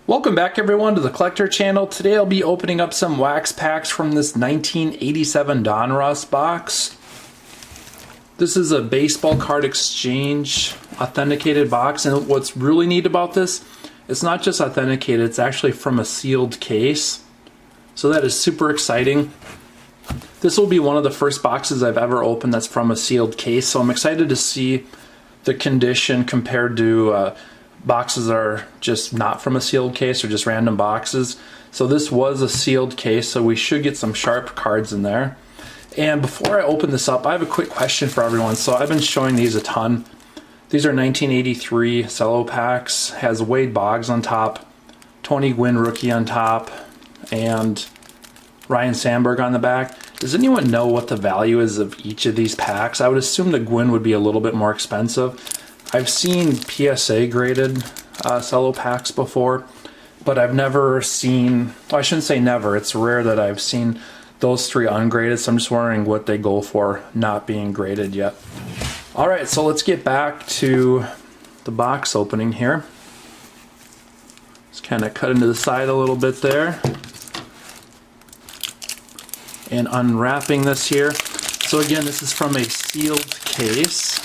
Welcome back everyone to the Collector Channel. Today I'll be opening up some wax packs from this 1987 Donruss box. This is a baseball card exchange authenticated box, and what's really neat about this, it's not just authenticated, it's actually from a sealed case. So that is super exciting. This will be one of the first boxes I've ever opened that's from a sealed case, so I'm excited to see the condition compared to boxes that are just not from a sealed case or just random boxes. So this was a sealed case, so we should get some sharp cards in there. And before I open this up, I have a quick question for everyone. So I've been showing these a ton. These are 1983 cello packs, has Wade Boggs on top, Tony Gwynn rookie on top, and Ryne Sandberg on the back. Does anyone know what the value is of each of these packs? I would assume the Gwynn would be a little bit more expensive. I've seen PSA graded cello packs before, but I've never seen, well, I shouldn't say never, it's rare that I've seen those three ungraded, so I'm just wondering what they go for not being graded yet. Alright, so let's get back to the box opening here. Just kind of cut into the side a little bit there. And unwrapping this here. So again, this is from a sealed case.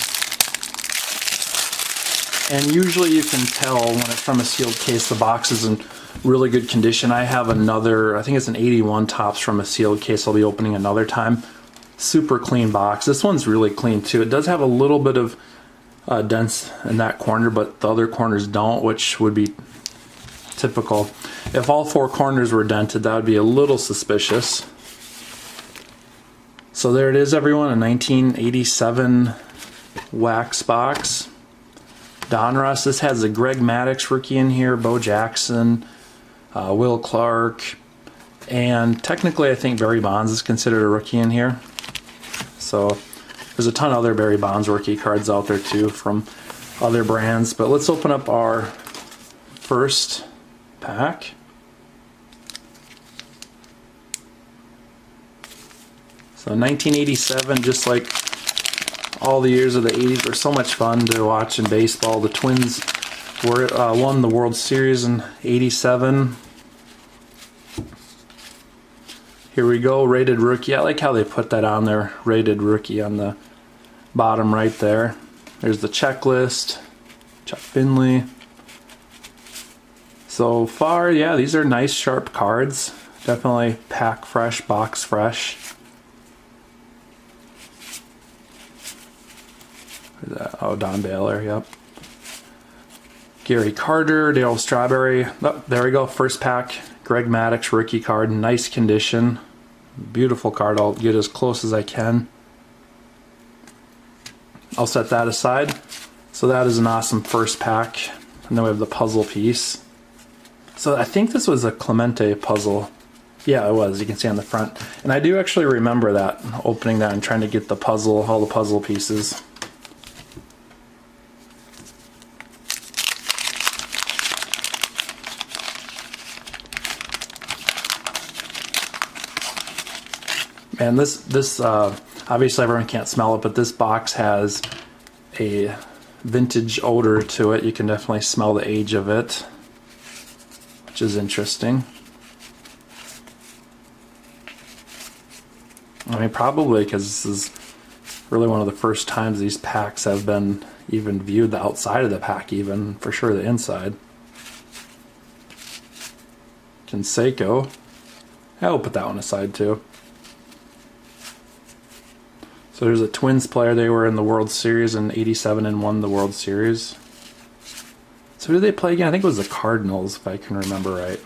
And usually you can tell when it's from a sealed case, the box is in really good condition. I have another, I think it's an 81 Topps from a sealed case I'll be opening another time. Super clean box. This one's really clean too. It does have a little bit of dents in that corner, but the other corners don't, which would be typical. If all four corners were dented, that would be a little suspicious. So there it is, everyone, a 1987 wax box. Donruss. This has a Greg Maddux rookie in here, Bo Jackson, Will Clark, and technically I think Barry Bonds is considered a rookie in here. So there's a ton of other Barry Bonds rookie cards out there too from other brands. But let's open up our first pack. So 1987, just like all the years of the 80s, were so much fun to watch in baseball. The Twins won the World Series in '87. Here we go, rated rookie. I like how they put that on there, rated rookie on the bottom right there. There's the checklist, Chuck Finley. So far, yeah, these are nice sharp cards. Definitely pack fresh, box fresh. Oh, Don Baylor, yep. Gary Carter, Darryl Strawberry. Oh, there we go, first pack. Greg Maddux rookie card, nice condition. Beautiful card, I'll get as close as I can. I'll set that aside. So that is an awesome first pack. And then we have the puzzle piece. So I think this was a Clemente puzzle. Yeah, it was, you can see on the front. And I do actually remember that, opening that and trying to get the puzzle, all the puzzle pieces. And this obviously everyone can't smell it, but this box has a vintage odor to it. You can definitely smell the age of it, which is interesting. I mean, probably because this is really one of the first times these packs have been even viewed, the outside of the pack even, for sure the inside. Canseco. I'll put that one aside too. So there's a Twins player. They were in the World Series in '87 and won the World Series. So who did they play again? I think it was the Cardinals, if I can remember right.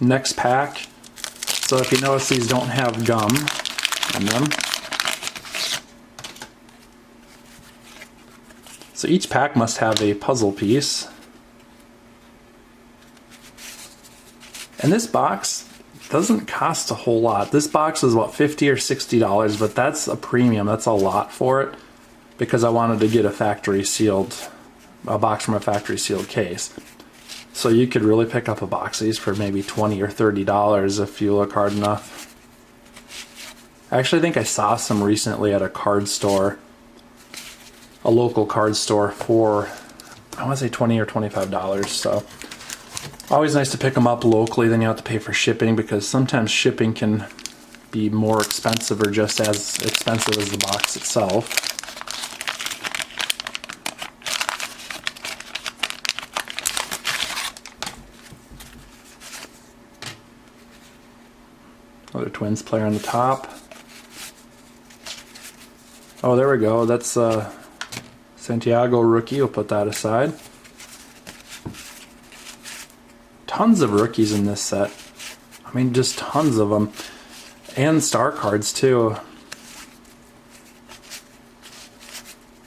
Next pack. So if you notice, these don't have gum on them. So each pack must have a puzzle piece. And this box doesn't cost a whole lot. This box is about $50 or $60, but that's a premium. That's a lot for it because I wanted to get a box from a factory sealed case. So you could really pick up a box of these for maybe $20 or $30 if you look hard enough. I actually think I saw some recently at a card store a local card store for, I want to say $20 or $25. So always nice to pick them up locally, then you have to pay for shipping, because sometimes shipping can be more expensive or just as expensive as the box itself. Another Twins player on the top. Oh, there we go. That's Santiago rookie. We'll put that aside. Tons of rookies in this set. I mean, just tons of them. And star cards, too.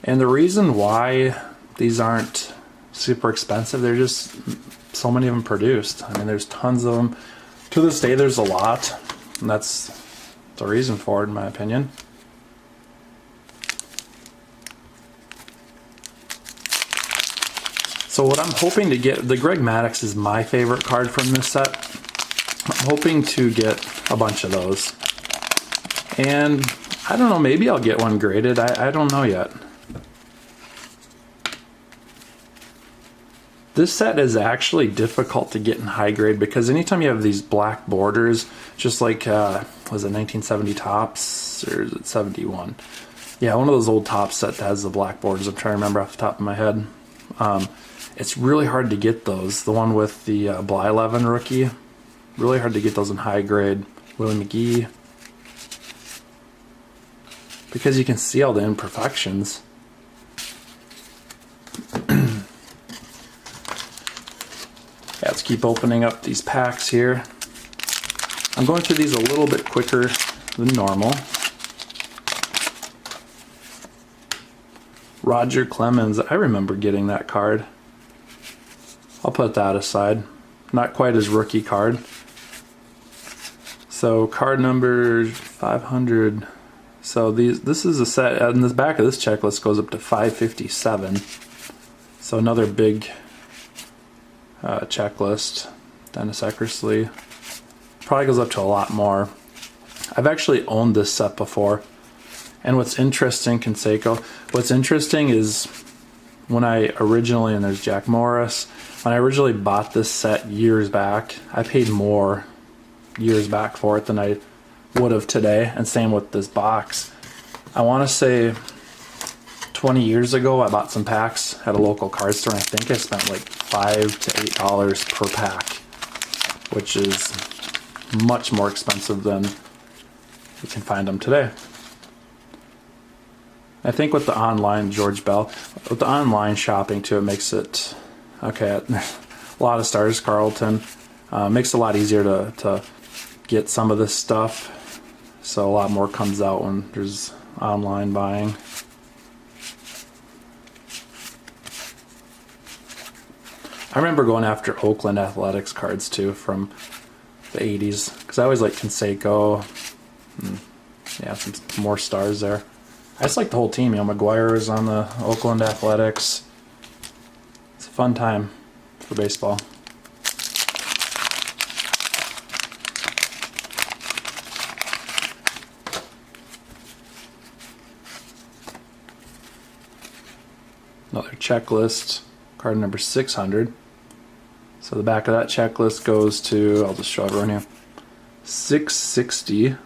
And the reason why these aren't super expensive, they're just so many of them produced. I mean, there's tons of them. To this day, there's a lot. And that's the reason for it, in my opinion. So what I'm hoping to get, the Greg Maddux is my favorite card from this set. I'm hoping to get a bunch of those. And I don't know, maybe I'll get one graded. I don't know yet. This set is actually difficult to get in high grade because anytime you have these black borders, just like, was it 1970 Topps or is it 71? Yeah, one of those old Topps that has the black borders. I'm trying to remember off the top of my head. It's really hard to get those. The one with the Blyleven rookie, really hard to get those in high grade. Willie McGee, because you can see all the imperfections. Yeah, let's keep opening up these packs here. I'm going through these a little bit quicker than normal. Roger Clemens, I remember getting that card. I'll put that aside. Not quite his rookie card. So card number 500. So this is a set, and the back of this checklist goes up to 557. So another big checklist. Dennis Eckersley. Probably goes up to a lot more. I've actually owned this set before. And what's interesting, Canseco, what's interesting is when I originally, and there's Jack Morris, when I originally bought this set years back, I paid more years back for it than I would have today. And same with this box. I want to say 20 years ago I bought some packs at a local card store, and I think I spent like $5 to $8 per pack, which is much more expensive than you can find them today. I think with the online, George Bell, with the online shopping too, it makes it, okay, a lot of stars, Carlton, makes it a lot easier to get some of this stuff, so a lot more comes out when there's online buying. I remember going after Oakland Athletics cards too from the 80s, because I always liked Canseco, yeah, some more stars there. I just like the whole team. You know, McGuire is on the Oakland Athletics. It's a fun time for baseball. Another checklist, card number 600. So the back of that checklist goes to, I'll just show everyone here, 660.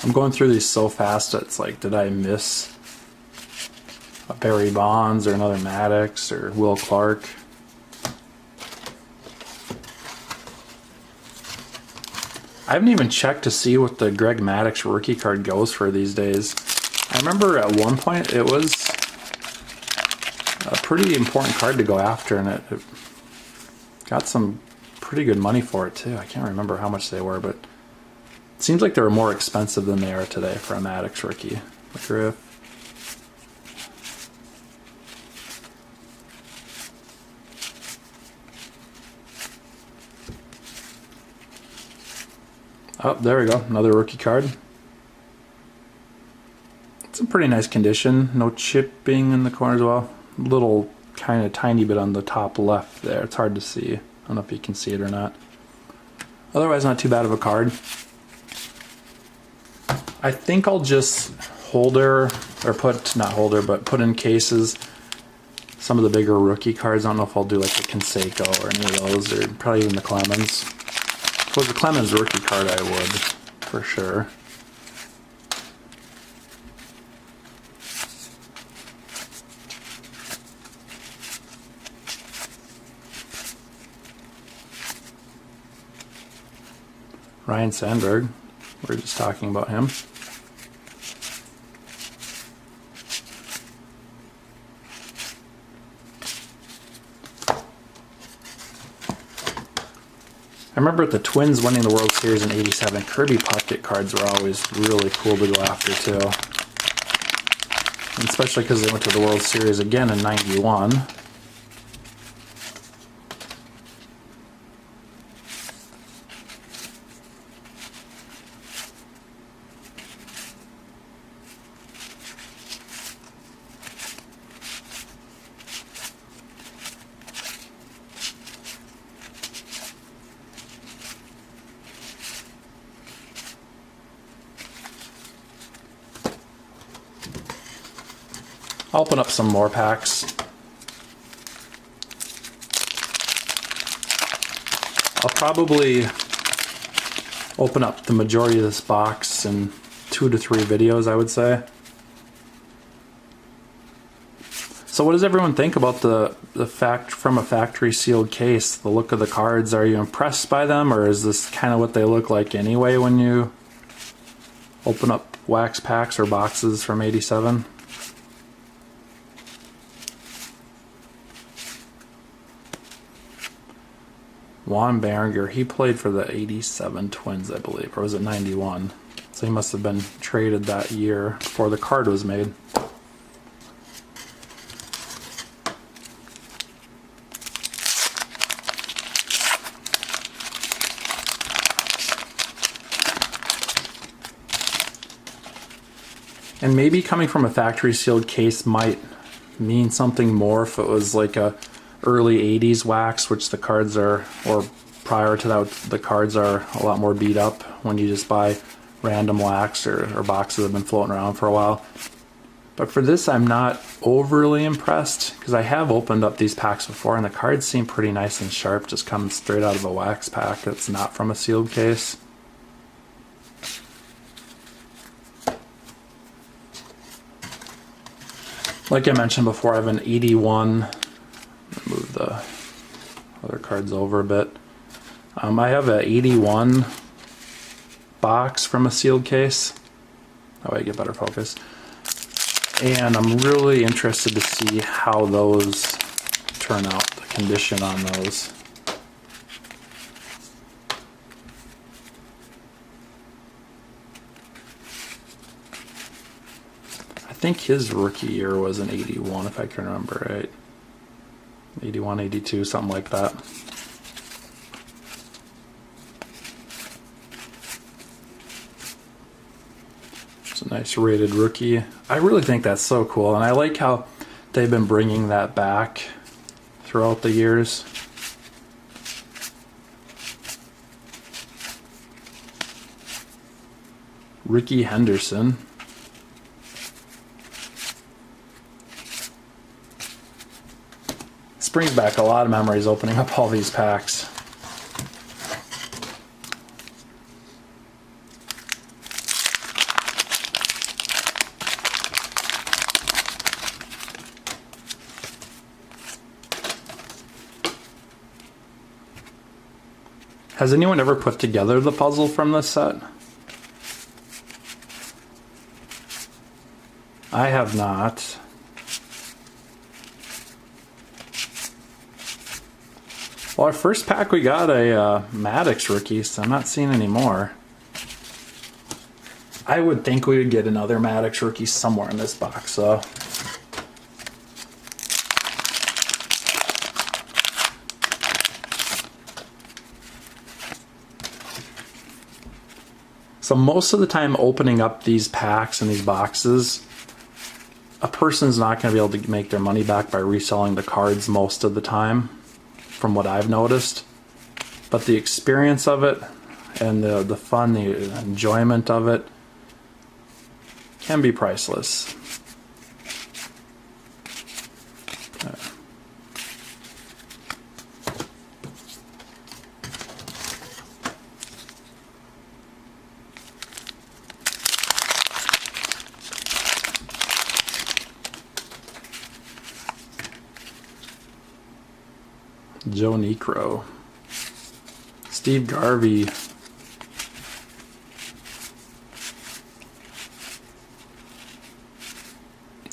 I'm going through these so fast, it's like, did I miss a Barry Bonds or another Maddux or Will Clark? I haven't even checked to see what the Greg Maddux rookie card goes for these days. I remember at one point it was a pretty important card to go after, and it got some pretty good money for it too. I can't remember how much they were, but it seems like they were more expensive than they are today for a Maddux rookie. McGriff. Oh, there we go. Another rookie card. It's in pretty nice condition. No chipping in the corner as well. Little kind of tiny bit on the top left there. It's hard to see. I don't know if you can see it or not. Otherwise, not too bad of a card. I think I'll just holder, or put in cases some of the bigger rookie cards. I don't know if I'll do like the Canseco or any of those, or probably even the Clemens. If it was a Clemens rookie card, I would, for sure. Ryan Sandberg, we were just talking about him. I remember at the Twins winning the World Series in '87, Kirby Puckett cards were always really cool to go after too. And especially because they went to the World Series again in '91. I'll open up some more packs. I'll probably open up the majority of this box in 2 to 3 videos, I would say. So what does everyone think about the from a factory sealed case, the look of the cards? Are you impressed by them, or is this kind of what they look like anyway when you open up wax packs or boxes from '87? Juan Berenger, he played for the '87 Twins, I believe, or was it '91? So he must have been traded that year before the card was made. And maybe coming from a factory sealed case might mean something more if it was like a early '80s wax, which the cards are, or prior to that, the cards are a lot more beat up when you just buy random wax or boxes that have been floating around for a while. But for this, I'm not overly impressed because I have opened up these packs before and the cards seem pretty nice and sharp, just coming straight out of a wax pack that's not from a sealed case. Like I mentioned before, I have an '81. Move the other cards over a bit. I have an '81 box from a sealed case. That way I get better focus. And I'm really interested to see how those turn out, the condition on those. I think his rookie year was an '81, if I can remember right. '81, '82, something like that. It's a nice rated rookie. I really think that's so cool, and I like how they've been bringing that back throughout the years. Ricky Henderson. This brings back a lot of memories opening up all these packs. Has anyone ever put together the puzzle from this set? I have not. Well, our first pack we got a Maddox rookie, so I'm not seeing any more. I would think we would get another Maddox rookie somewhere in this box, though. So most of the time opening up these packs and these boxes, a person's not going to be able to make their money back by reselling the cards most of the time, from what I've noticed. But the experience of it and the fun, the enjoyment of it can be priceless. Joe Necro, Steve Garvey,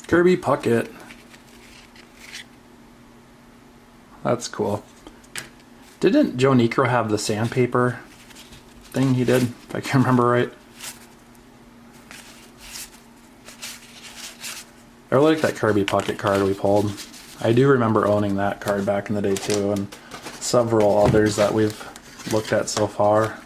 Kirby Puckett. That's cool. Didn't Joe Necro have the sandpaper thing he did, if I can remember right? I really like that Kirby Puckett card we pulled. I do remember owning that card back in the day too, and several others that we've looked at so far.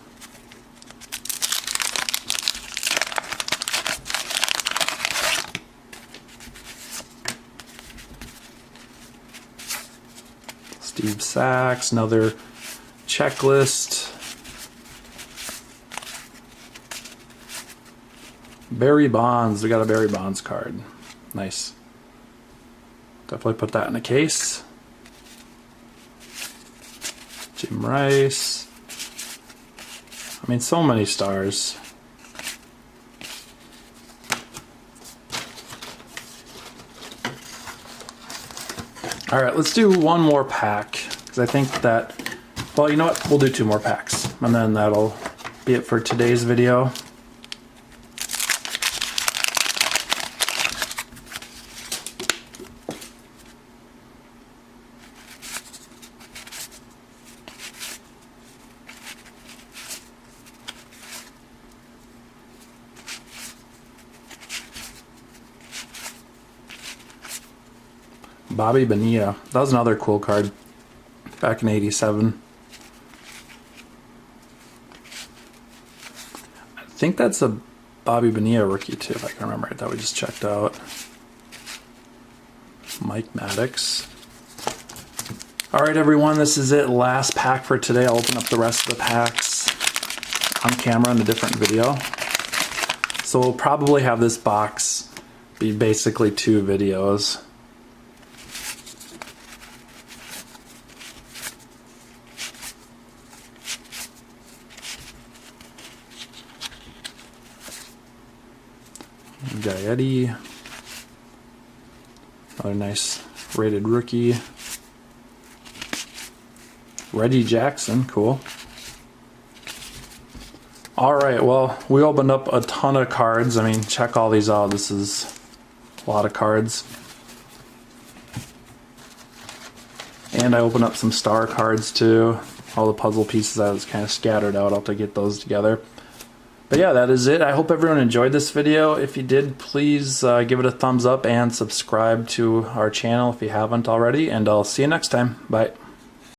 Steve Sachs, another checklist. Barry Bonds, we got a Barry Bonds card. Nice. Definitely put that in a case. Jim Rice. I mean, so many stars. All right, let's do one more pack, because I think that, well, you know what? We'll do 2 more packs, and then that'll be it for today's video. Bobby Bonilla. That was another cool card back in '87. I think that's a Bobby Bonilla rookie too, if I can remember right, that we just checked out. Mike Maddox. Alright everyone, this is it. Last pack for today. I'll open up the rest of the packs on camera in a different video. So we'll probably have this box be basically 2 videos. Gaetti, another nice rated rookie. Reggie Jackson, cool. Alright, well, we opened up a ton of cards. I mean, check all these out. This is a lot of cards. And I opened up some star cards too. All the puzzle pieces that was kind of scattered out. I'll have to get those together. But yeah, that is it. I hope everyone enjoyed this video. If you did, please give it a thumbs up and subscribe to our channel if you haven't already. And I'll see you next time. Bye.